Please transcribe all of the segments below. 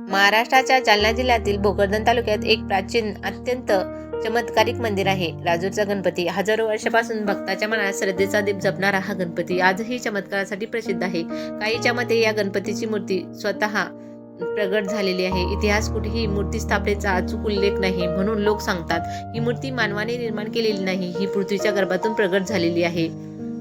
महाराष्ट्राच्या जालना जिल्ह्यातील भोकरदन तालुक्यात एक प्राचीन अत्यंत चमत्कारिक मंदिर आहे. राजूरचा गणपती हजारो वर्षापासून भक्ताच्या मनात श्रद्धेचा दीप जपणारा हा गणपती आजही चमत्कारासाठी प्रसिद्ध आहे. काहीच्या मते या गणपतीची मूर्ती स्वतः प्रगट झालेली आहे. इतिहास कुठेही मूर्ती स्थापनेचा अचूक उल्लेख नाही, म्हणून लोक सांगतात ही मूर्ती मानवाने निर्माण केलेली नाही, ही पृथ्वीच्या गर्भातून प्रगट झालेली आहे.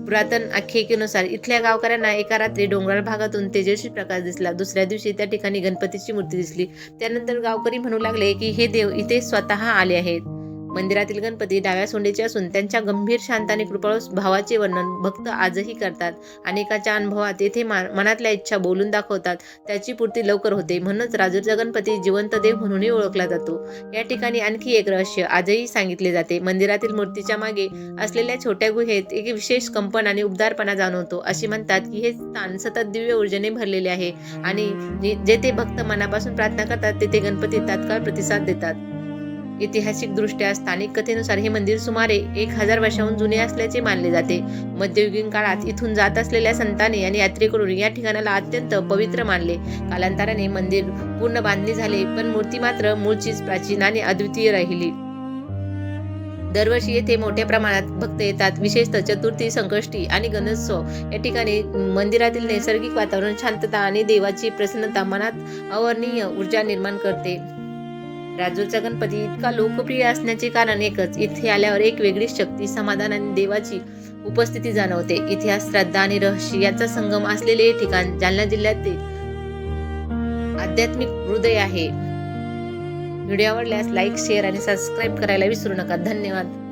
पुरातन आख्यायिकेनुसार इथल्या गावकऱ्यांना एका रात्री डोंगराळ भागातून तेजस्वी प्रकाश दिसला. दुसऱ्या दिवशी त्या ठिकाणी गणपतीची मूर्ती दिसली. त्यानंतर गावकरी म्हणू लागले की हे देव इथे स्वतः आले आहेत. मंदिरातील गणपती डाव्या सोंडेचे असून त्यांच्या गंभीर शांत आणि कृपाळू भावाचे वर्णन भक्त आजही करतात. अनेकाच्या अनुभवात येथे मनातल्या इच्छा बोलून दाखवतात, त्याची पूर्ती लवकर होते. म्हणूनच राजूरचा गणपती जिवंत देव म्हणूनही ओळखला जातो. या ठिकाणी आणखी एक रहस्य आजही सांगितले जाते. मंदिरातील मूर्तीच्या मागे असलेल्या छोट्या गुहेत एक विशेष कंपन आणि उबदारपणा जाणवतो. असे म्हणतात की हे स्थान सतत दिव्य ऊर्जेने भरलेले आहे आणि जेथे भक्त मनापासून प्रार्थना करतात तेथे गणपती तात्काळ प्रतिसाद देतात. ऐतिहासिक दृष्ट्या स्थानिक कथेनुसार हे मंदिर सुमारे 1000 वर्षांहून जुने असल्याचे मानले जाते. मध्ययुगीन काळात इथून जात असलेल्या संतांनी आणि यात्रेकरून या ठिकाणाला अत्यंत पवित्र मानले. कालांतराने मंदिर पूर्ण बांधणी झाले, पण मूर्ती मात्र मूळचीच प्राचीन आणि अद्वितीय राहिली. दरवर्षी येथे मोठ्या प्रमाणात भक्त येतात. विशेषतः चतुर्थी, संकष्टी आणि गणेशोत्सव या ठिकाणी मंदिरातील नैसर्गिक वातावरण, शांतता आणि देवाची प्रसन्नता मनात अवर्णनीय ऊर्जा निर्माण करते. राजूरचा गणपती इतका लोकप्रिय असण्याचे कारण एकच, इथे आल्यावर एक वेगळी शक्ती, समाधान आणि देवाची उपस्थिती जाणवते. इतिहास, श्रद्धा आणि रहस्य याचा संगम असलेले हे ठिकाण जालना जिल्ह्यातील आध्यात्मिक हृदय आहे. व्हिडिओ आवडल्यास लाईक, शेअर आणि सबस्क्राईब करायला विसरू नका. धन्यवाद.